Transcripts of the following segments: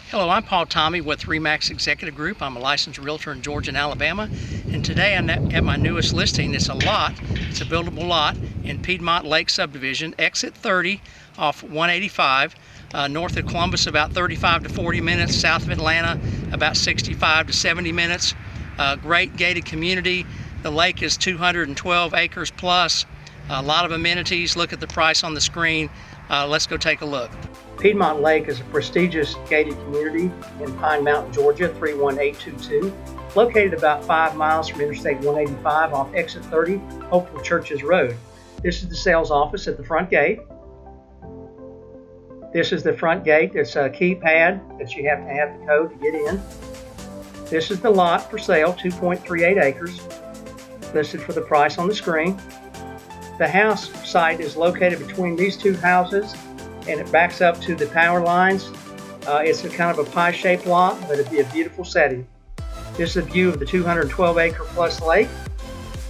Hello, I'm Paul Tommy with RE/MAX Executive Group. I'm a licensed realtor in Georgia and Alabama, and today I'm at my newest listing. It's a lot, it's a buildable lot in Piedmont Lake Subdivision, exit 30 off 185, north of Columbus about 35 to 40 minutes, south of Atlanta about 65 to 70 minutes. Great gated community. The lake is 212 acres plus, a lot of amenities. Look at the price on the screen. Let's go take a look. Piedmont Lake is a prestigious gated community in Pine Mountain, Georgia, 31822, located about 5 miles from Interstate 185 off exit 30, Hopeful Churches Road. This is the sales office at the front gate. This is the front gate. It's a keypad that you have to have the code to get in. This is the lot for sale, 2.38 acres, listed for the price on the screen. The house site is located between these two houses, and it backs up to the power lines. It's a kind of a pie-shaped lot, but it'd be a beautiful setting. This is a view of the 212-acre plus lake.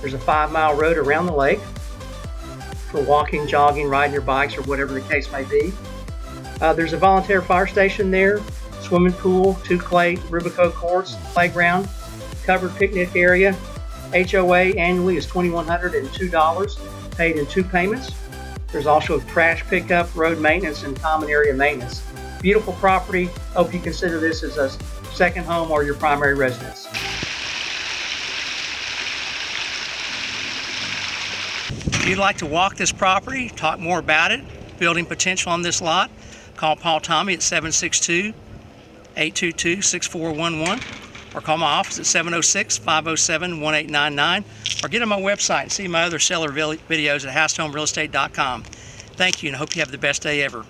There's a 5-mile road around the lake for walking, jogging, riding your bikes, or whatever the case may be. There's a volunteer fire station there, swimming pool, 2 clay Rubico courts, playground, covered picnic area. HOA annually is $2,102, paid in 2 payments. There's also trash pickup, road maintenance, and common area maintenance. Beautiful property. Hope you consider this as a second home or your primary residence. If you'd like to walk this property, talk more about it, building potential on this lot, call Paul Tommy at 762-822-6411, or call my office at 706-507-1899, or get on my website and see my other seller videos at housetonerealestate.com. Thank you, and I hope you have the best day ever.